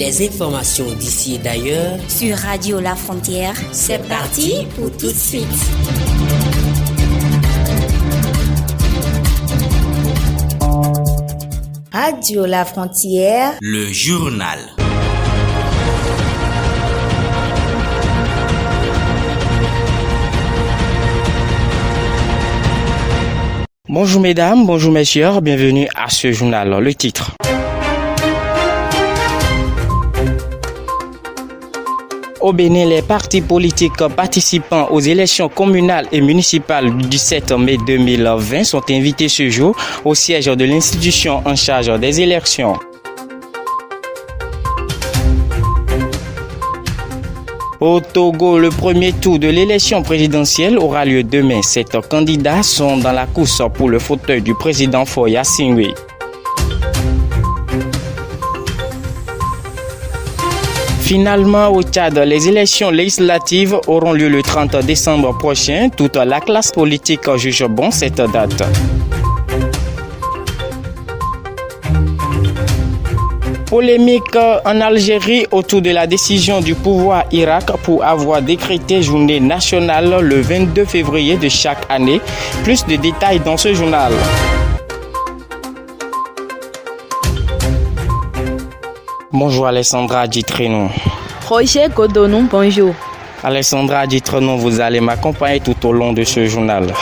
les informations d'ici et d'ailleurs sur Radio La Frontière. C'est parti pour tout de suite. Radio La Frontière, le journal. Bonjour mesdames, bonjour messieurs, bienvenue à ce journal. Le titre. Au Bénin, les partis politiques participant aux élections communales et municipales du 17 mai 2020 sont invités ce jour au siège de l'institution en charge des élections. Au Togo, le premier tour de l'élection présidentielle aura lieu demain. 7 candidats sont dans la course pour le fauteuil du président Faure Gnassingbé. Finalement, au Tchad, les élections législatives auront lieu le 30 décembre prochain. Toute la classe politique juge bon cette date. Polémique en Algérie autour de la décision du pouvoir Irak pour avoir décrété journée nationale le 22 février de chaque année. Plus de détails dans ce journal. Bonjour Alessandra Ditreno. Roger Godonou, bonjour. Alessandra Ditreno, vous allez m'accompagner tout au long de ce journal.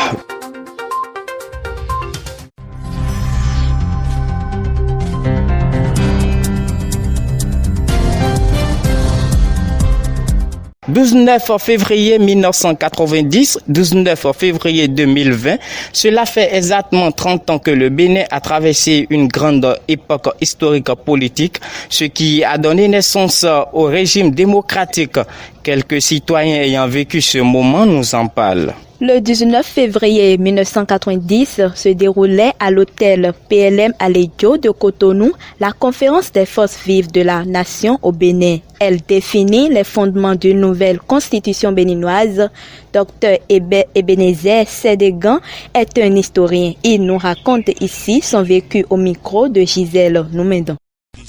« 19 février 1990, 19 février 2020, cela fait exactement 30 ans que le Bénin a traversé une grande époque historique politique, ce qui a donné naissance au régime démocratique. Quelques citoyens ayant vécu ce moment nous en parlent. Le 19 février 1990 se déroulait à l'hôtel PLM Alejo de Cotonou la conférence des forces vives de la nation au Bénin. Elle définit les fondements d'une nouvelle constitution béninoise. Dr Ebenezer Sédégan est un historien. Il nous raconte ici son vécu au micro de Gisèle Noumendon.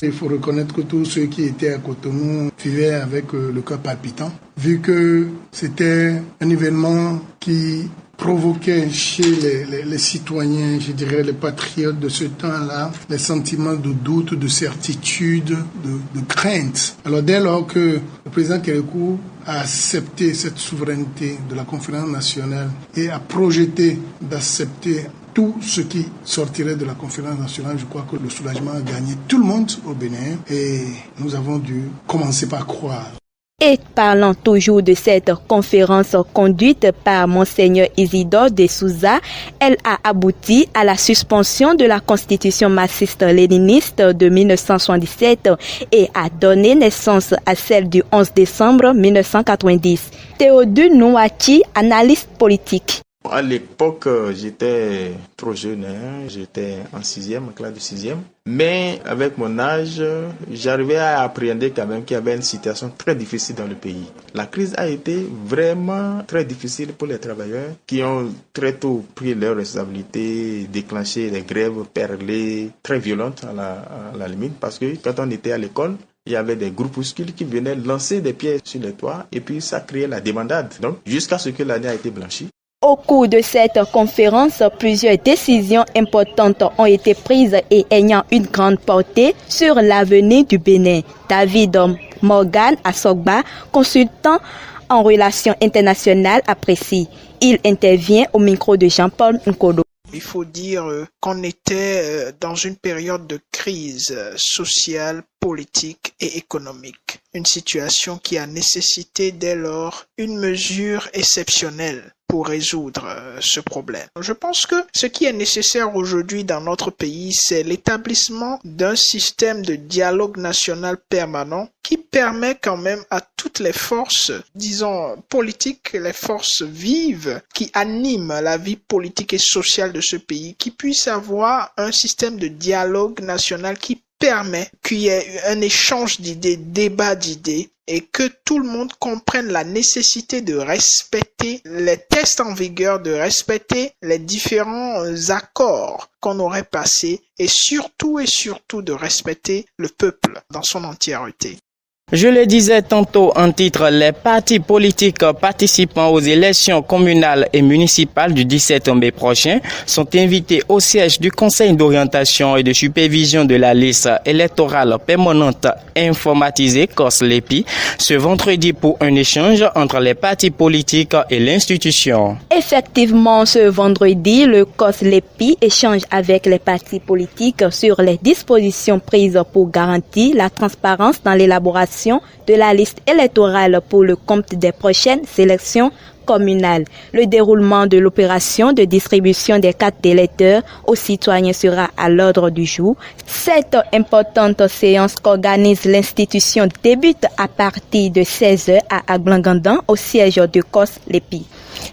Il faut reconnaître que tous ceux qui étaient à Cotonou vivaient avec le cœur palpitant, vu que c'était un événement qui provoquait chez les citoyens, je dirais les patriotes de ce temps-là, les sentiments de doute, de certitude, de crainte. Alors dès lors que le président Kérékou a accepté cette souveraineté de la conférence nationale et a projeté d'accepter tout ce qui sortirait de la conférence nationale, je crois que le soulagement a gagné tout le monde au Bénin et nous avons dû commencer par croire. Et parlant toujours de cette conférence conduite par Monseigneur Isidore de Souza, elle a abouti à la suspension de la constitution marxiste-léniniste de 1977 et a donné naissance à celle du 11 décembre 1990. Théodule Nouachi, analyste politique. À l'époque, j'étais trop jeune, j'étais en classe de 6e. Mais avec mon âge, j'arrivais à appréhender quand même qu'il y avait une situation très difficile dans le pays. La crise a été vraiment très difficile pour les travailleurs qui ont très tôt pris leurs responsabilités, déclenché des grèves perlées, très violentes à la limite, parce que quand on était à l'école, il y avait des groupuscules qui venaient lancer des pierres sur les toits et puis ça créait la débandade. Donc, jusqu'à ce que l'année a été blanchie. Au cours de cette conférence, plusieurs décisions importantes ont été prises et ayant une grande portée sur l'avenir du Bénin. David Morgan Assogba, consultant en relations internationales, apprécie. Il intervient au micro de Jean-Paul Nkolo. Il faut dire qu'on était dans une période de crise sociale, politique et économique. Une situation qui a nécessité dès lors une mesure exceptionnelle pour résoudre ce problème. Je pense que ce qui est nécessaire aujourd'hui dans notre pays, c'est l'établissement d'un système de dialogue national permanent qui permet quand même à toutes les forces, disons, politiques, les forces vives qui animent la vie politique et sociale de ce pays, qui puissent avoir un système de dialogue national qui permet qu'il y ait un échange d'idées, débat d'idées, et que tout le monde comprenne la nécessité de respecter les textes en vigueur, de respecter les différents accords qu'on aurait passés, et surtout de respecter le peuple dans son entièreté. Je le disais tantôt en titre, les partis politiques participant aux élections communales et municipales du 17 mai prochain sont invités au siège du Conseil d'orientation et de supervision de la liste électorale permanente informatisée COS-LEPI ce vendredi pour un échange entre les partis politiques et l'institution. Effectivement, ce vendredi, le COS-LEPI échange avec les partis politiques sur les dispositions prises pour garantir la transparence dans l'élaboration de la liste électorale pour le compte des prochaines élections communales. Le déroulement de l'opération de distribution des cartes d'électeurs aux citoyens sera à l'ordre du jour. Cette importante séance qu'organise l'institution débute à partir de 16h à Aglangandan au siège de COS-LEPI.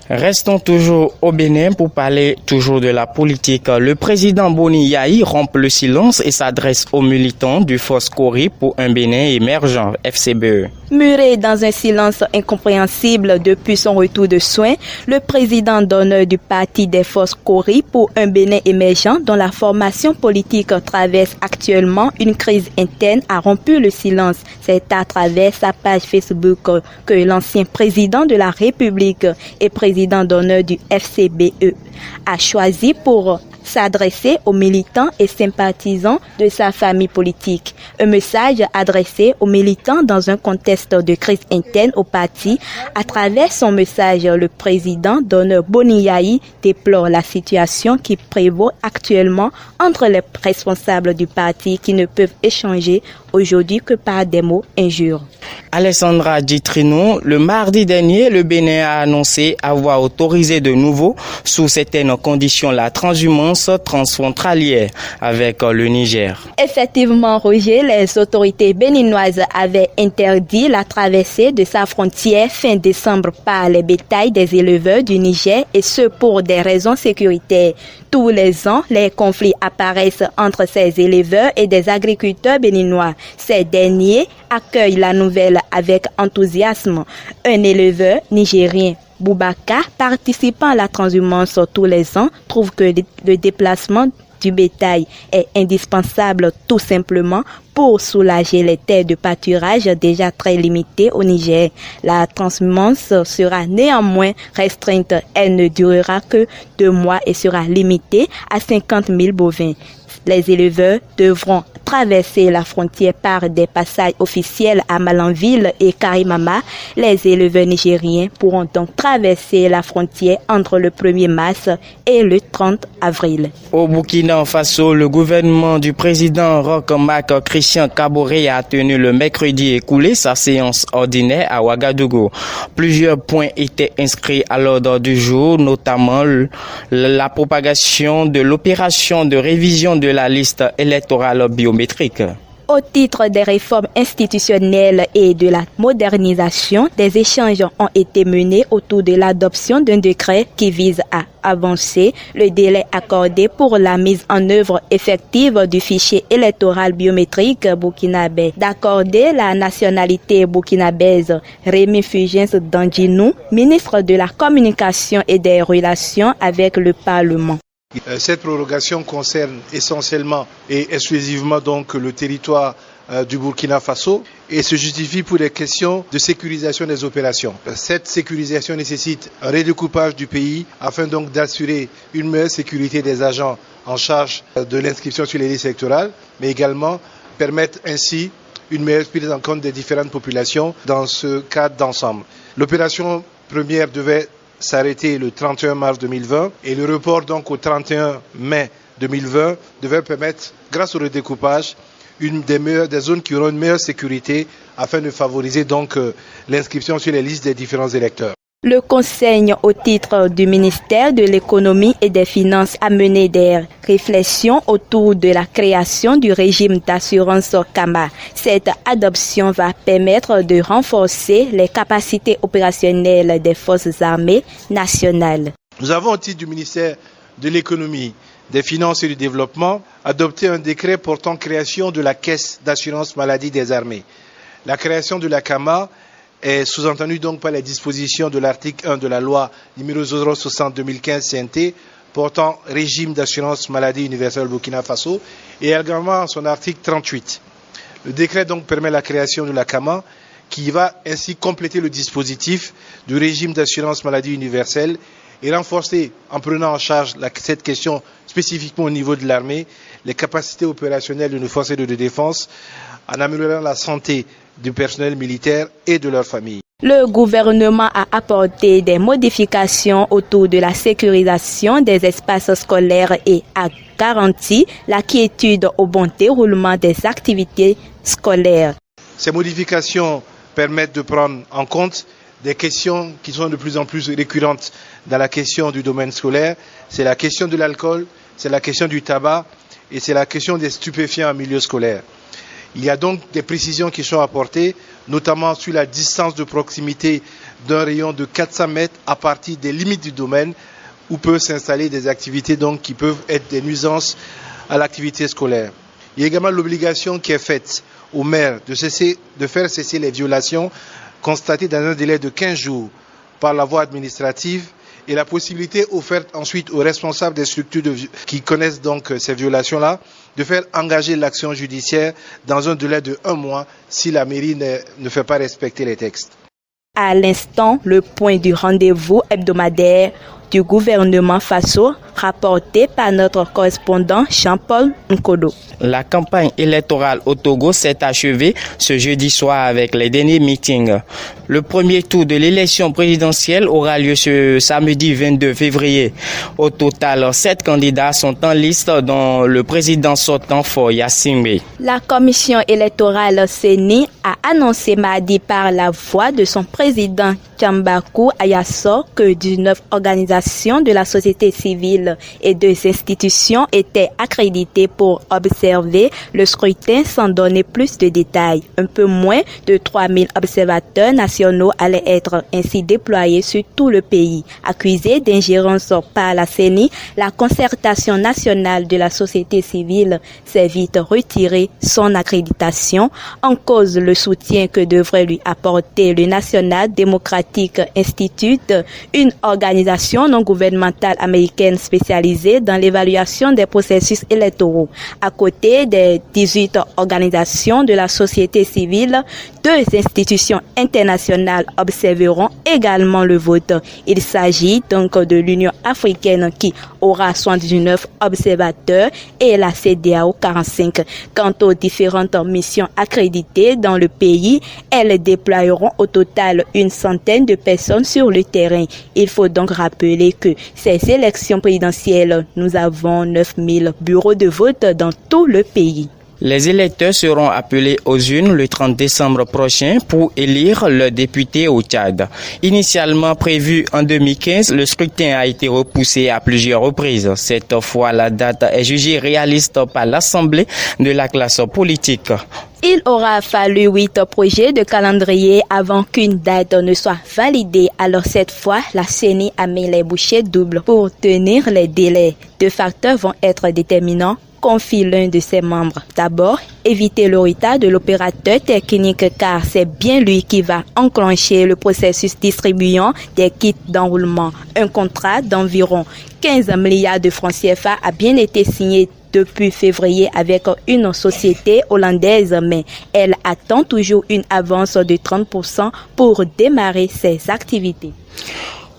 Restons toujours au Bénin pour parler toujours de la politique. Le président Boni Yayi rompt le silence et s'adresse aux militants du Force Kori pour un Bénin émergent, FCBE. Muré dans un silence incompréhensible depuis son retour de soins, le président d'honneur du parti des Forces Kori pour un Bénin émergent dont la formation politique traverse actuellement une crise interne a rompu le silence. C'est à travers sa page Facebook que l'ancien président de la République et président d'honneur du FCBE a choisi pour s'adresser aux militants et sympathisants de sa famille politique. Un message adressé aux militants dans un contexte de crise interne au parti. À travers son message, le président d'honneur Boni Yayi déplore la situation qui prévaut actuellement entre les responsables du parti qui ne peuvent échanger aujourd'hui que par des mots injures. Alessandra Ditrino, le mardi dernier, le Bénin a annoncé avoir autorisé de nouveau, sous certaines conditions, la transhumance transfrontalière avec le Niger. Effectivement, Roger, les autorités béninoises avaient interdit la traversée de sa frontière fin décembre par les bétails des éleveurs du Niger et ce pour des raisons sécuritaires. Tous les ans, les conflits apparaissent entre ces éleveurs et des agriculteurs béninois. Ces derniers accueillent la nouvelle avec enthousiasme. Un éleveur nigérien, Boubaka, participant à la transhumance tous les ans, trouve que le déplacement du bétail est indispensable tout simplement pour soulager les terres de pâturage déjà très limitées au Niger. La transhumance sera néanmoins restreinte. Elle ne durera que 2 mois et sera limitée à 50 000 bovins. Les éleveurs devront traverser la frontière par des passages officiels à Malanville et Karimama. Les éleveurs nigériens pourront donc traverser la frontière entre le 1er mars et le 30 avril. Au Burkina Faso, le gouvernement du président Roch Marc Christian Kaboré a tenu le mercredi écoulé sa séance ordinaire à Ouagadougou. Plusieurs points étaient inscrits à l'ordre du jour, notamment la propagation de l'opération de révision de la liste électorale biométrique. Au titre des réformes institutionnelles et de la modernisation, des échanges ont été menés autour de l'adoption d'un décret qui vise à avancer le délai accordé pour la mise en œuvre effective du fichier électoral biométrique burkinabé, d'accorder la nationalité burkinabèse. Rémi Fulgence Dandinou, ministre de la Communication et des Relations avec le Parlement. Cette prorogation concerne essentiellement et exclusivement donc le territoire du Burkina Faso et se justifie pour des questions de sécurisation des opérations. Cette sécurisation nécessite un redécoupage du pays afin donc d'assurer une meilleure sécurité des agents en charge de l'inscription sur les listes électorales, mais également permettre ainsi une meilleure prise en compte des différentes populations dans ce cadre d'ensemble. L'opération première devait s'arrêter le 31 mars 2020 et le report donc au 31 mai 2020 devait permettre, grâce au redécoupage, une des zones qui auront une meilleure sécurité afin de favoriser donc l'inscription sur les listes des différents électeurs. Le Conseil, au titre du ministère de l'Économie et des Finances, a mené des réflexions autour de la création du régime d'assurance CAMA. Cette adoption va permettre de renforcer les capacités opérationnelles des forces armées nationales. Nous avons, au titre du ministère de l'Économie, des Finances et du Développement, adopté un décret portant création de la Caisse d'assurance maladie des armées. La création de la CAMA est sous-entendu donc par les dispositions de l'article 1 de la loi numéro 060/2015 CNT portant régime d'assurance maladie universelle au Burkina Faso et également son article 38. Le décret donc permet la création de la CAMA qui va ainsi compléter le dispositif du régime d'assurance maladie universelle et renforcer, en prenant en charge cette question spécifiquement au niveau de l'armée, les capacités opérationnelles de nos forces de défense, en améliorant la santé du personnel militaire et de leurs familles. Le gouvernement a apporté des modifications autour de la sécurisation des espaces scolaires et a garanti la quiétude au bon déroulement des activités scolaires. Ces modifications permettent de prendre en compte des questions qui sont de plus en plus récurrentes dans la question du domaine scolaire. C'est la question de l'alcool, c'est la question du tabac et c'est la question des stupéfiants en milieu scolaire. Il y a donc des précisions qui sont apportées, notamment sur la distance de proximité d'un rayon de 400 mètres à partir des limites du domaine où peuvent s'installer des activités donc, qui peuvent être des nuisances à l'activité scolaire. Il y a également l'obligation qui est faite aux maires de faire cesser les violations constatées dans un délai de 15 jours par la voie administrative et la possibilité offerte ensuite aux responsables des structures qui connaissent donc ces violations-là de faire engager l'action judiciaire dans un délai de 1 mois si la mairie ne fait pas respecter les textes. À l'instant, le point du rendez-vous hebdomadaire du gouvernement Faso, rapporté par notre correspondant Jean-Paul Nkodo. La campagne électorale au Togo s'est achevée ce jeudi soir avec les derniers meetings. Le premier tour de l'élection présidentielle aura lieu ce samedi 22 février. Au total, 7 candidats sont en liste, dont le président sortant Faure Gnassingbé. La commission électorale CENI a annoncé mardi par la voix de son président Tchambakou Ayasso que 19 organisations de la société civile et 2 institutions étaient accréditées pour observer le scrutin sans donner plus de détails. Un peu moins de 3000 observateurs nationaux allaient être ainsi déployés sur tout le pays. Accusée d'ingérence par la CENI, la concertation nationale de la société civile s'est vite retirée son accréditation, en cause le soutien que devrait lui apporter le National Democratic Institute, une organisation non gouvernementale américaine spécialisée dans l'évaluation des processus électoraux. À côté des 18 organisations de la société civile, 2 institutions internationales observeront également le vote. Il s'agit donc de l'Union africaine qui aura 79 observateurs et la CEDEAO 45. Quant aux différentes missions accréditées dans le pays, elles déploieront au total une centaine de personnes sur le terrain. Il faut donc rappeler que ces élections présidentielles, nous avons 9000 bureaux de vote dans tout le pays. Les électeurs seront appelés aux urnes le 30 décembre prochain pour élire leurs députés au Tchad. Initialement prévu en 2015, le scrutin a été repoussé à plusieurs reprises. Cette fois, la date est jugée réaliste par l'Assemblée de la classe politique. Il aura fallu 8 projets de calendrier avant qu'une date ne soit validée. Alors cette fois, la CENI a mis les bouchées doubles pour tenir les délais. 2 facteurs vont être déterminants, confie l'un de ses membres. D'abord, éviter le retard de l'opérateur technique car c'est bien lui qui va enclencher le processus distribuant des kits d'enroulement. Un contrat d'environ 15 milliards de francs CFA a bien été signé depuis février avec une société hollandaise, mais elle attend toujours une avance de 30% pour démarrer ses activités.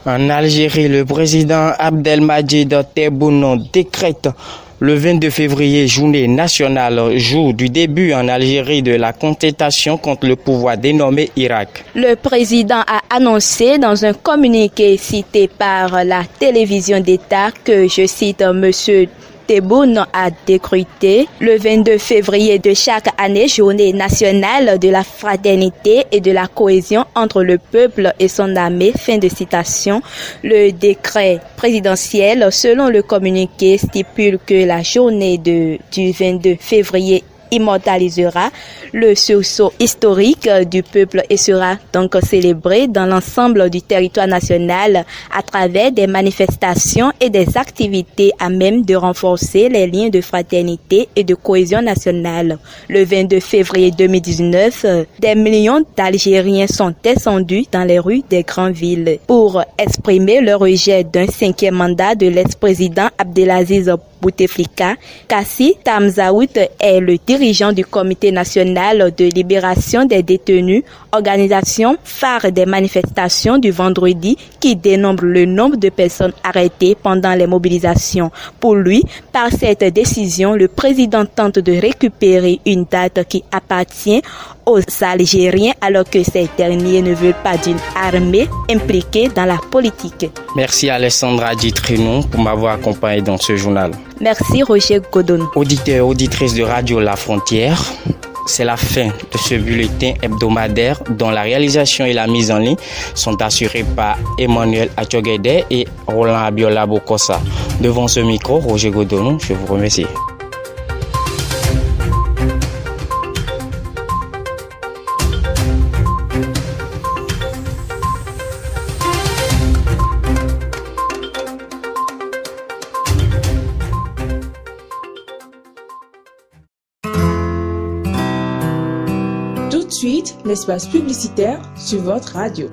En Algérie, le président Abdelmadjid Tebboune décrète le 22 février, journée nationale, jour du début en Algérie de la contestation contre le pouvoir dénommé Irak. Le président a annoncé dans un communiqué cité par la télévision d'État que, je cite, Monsieur Tebboune a décrété le 22 février de chaque année journée nationale de la fraternité et de la cohésion entre le peuple et son armée. Fin de citation. Le décret présidentiel, selon le communiqué, stipule que la journée du 22 février immortalisera le sursaut historique du peuple et sera donc célébré dans l'ensemble du territoire national à travers des manifestations et des activités à même de renforcer les liens de fraternité et de cohésion nationale. Le 22 février 2019, des millions d'Algériens sont descendus dans les rues des grandes villes pour exprimer leur rejet d'un 5e mandat de l'ex-président Abdelaziz Bouteflika. Kassi Tamzaout est le dirigeant dirigeant du Comité national de libération des détenus, organisation phare des manifestations du vendredi qui dénombre le nombre de personnes arrêtées pendant les mobilisations. Pour lui, par cette décision, le président tente de récupérer une date qui appartient aux Algériens alors que ces derniers ne veulent pas d'une armée impliquée dans la politique. Merci Alessandra Ditrinon pour m'avoir accompagné dans ce journal. Merci Roger Godon. Auditeurs et auditrices de Radio La Frontière, c'est la fin de ce bulletin hebdomadaire dont la réalisation et la mise en ligne sont assurées par Emmanuel Atchogede et Roland Abiola Bokosa. Devant ce micro, Roger Godon, je vous remercie. Tout de suite, l'espace publicitaire sur votre radio.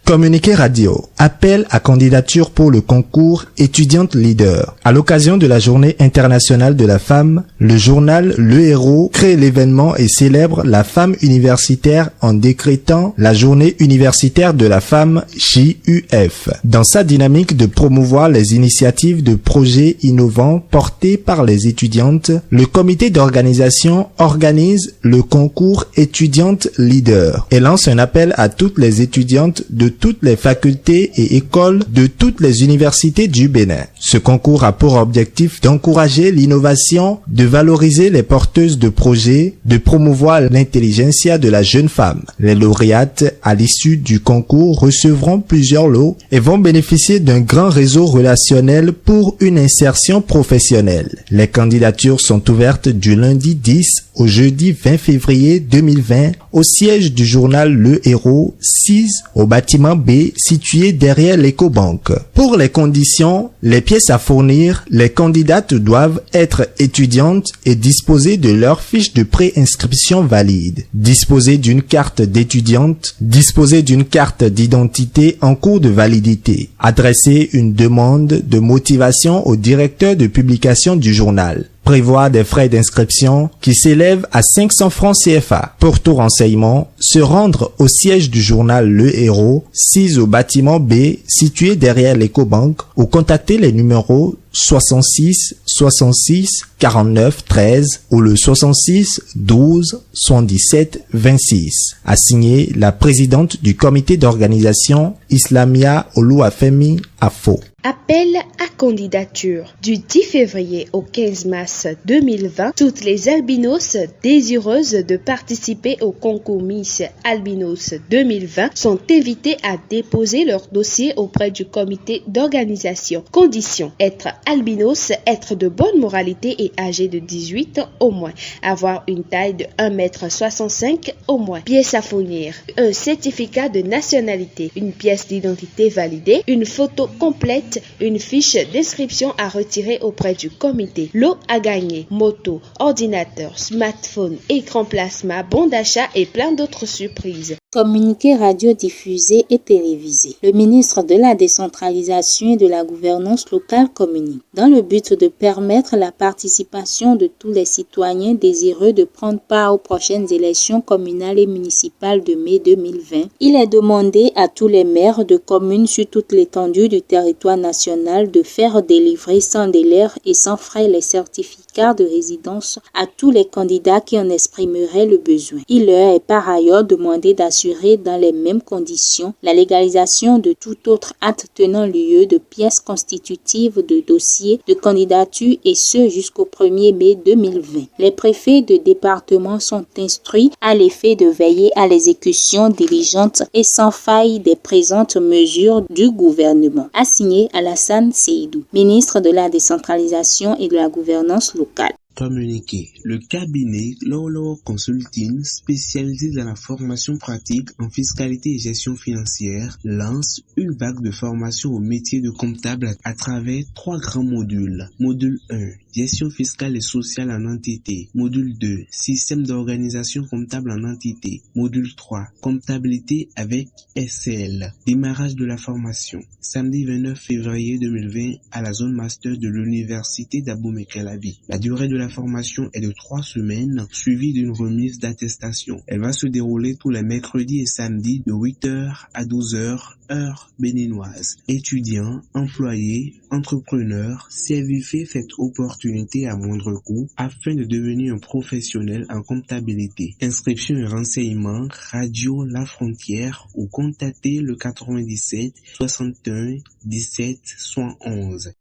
Communiqué radio. Appel à candidature pour le concours étudiante leader. À l'occasion de la Journée internationale de la femme, le journal Le Héros crée l'événement et célèbre la femme universitaire en décrétant la Journée universitaire de la femme JUF. Dans sa dynamique de promouvoir les initiatives de projets innovants portés par les étudiantes, le comité d'organisation organise le concours étudiante leader et lance un appel à toutes les étudiantes de toutes les facultés et écoles de toutes les universités du Bénin. Ce concours a pour objectif d'encourager l'innovation, de valoriser les porteuses de projets, de promouvoir l'intelligentsia de la jeune femme. Les lauréates, à l'issue du concours, recevront plusieurs lots et vont bénéficier d'un grand réseau relationnel pour une insertion professionnelle. Les candidatures sont ouvertes du lundi 10 au jeudi 20 février 2020 au siège du journal Le Héros, 6 au bâtiment B situé derrière l'Ecobank. Pour les conditions, les pièces à fournir, les candidates doivent être étudiantes et disposer de leur fiche de préinscription valide, disposer d'une carte d'étudiante, disposer d'une carte d'identité en cours de validité, adresser une demande de motivation au directeur de publication du journal, prévoir des frais d'inscription qui s'élèvent à 500 francs CFA. Pour tout renseignement, se rendre au siège du journal Le Héros, 6 au bâtiment B, situé derrière l'Ecobank, ou contacter les numéros 66 66 49 13 ou le 66 12 77 26. A signé la présidente du comité d'organisation Islamia Oluwafemi Afo. Appel à candidature. Du 10 février au 15 mars 2020, toutes les albinos désireuses de participer au concours Miss Albinos 2020 sont invitées à déposer leur dossier auprès du comité d'organisation. Conditions: être albinos, être de bonne moralité et âgé de 18 ans au moins, avoir une taille de 1,65 m au moins. Pièces à fournir: un certificat de nationalité, une pièce d'identité validée, une photo complète, une fiche d'inscription à retirer auprès du comité. Lot à gagner: moto, ordinateur, smartphone, écran plasma, bon d'achat et plein d'autres surprises. Communiqué radio diffusé et télévisé. Le ministre de la décentralisation et de la gouvernance locale communique. Dans le but de permettre la participation de tous les citoyens désireux de prendre part aux prochaines élections communales et municipales de mai 2020, il est demandé à tous les maires de communes sur toute l'étendue du territoire national de faire délivrer sans délai et sans frais les certificats de résidence à tous les candidats qui en exprimeraient le besoin. Il leur est par ailleurs demandé d'assurer dans les mêmes conditions la légalisation de tout autre acte tenant lieu de pièces constitutives de dossiers de candidature et ce jusqu'au 1er mai 2020. Les préfets de département sont instruits à l'effet de veiller à l'exécution diligente et sans faille des présentes mesures du gouvernement. A signé Alassane Seydou, ministre de la décentralisation et de la gouvernance locale. Communiqué. Le cabinet Lolo Consulting, spécialisé dans la formation pratique en fiscalité et gestion financière, lance une vague de formation au métier de comptable à travers 3 grands modules. Module 1, gestion fiscale et sociale en entité. Module 2, système d'organisation comptable en entité. Module 3, comptabilité avec SCL. Démarrage de la formation. Samedi 29 février 2020 à la zone master de l'université d'Abomey-Calavi. La durée de la formation est de 3 semaines, suivie d'une remise d'attestation. Elle va se dérouler tous les mercredis et samedis de 8h à 12h, heure béninoise. Étudiants, employés, entrepreneurs, CVF cette opportunité à moindre coût afin de devenir un professionnel en comptabilité. Inscription et renseignements, Radio La Frontière ou contactez le 97 61 17 111.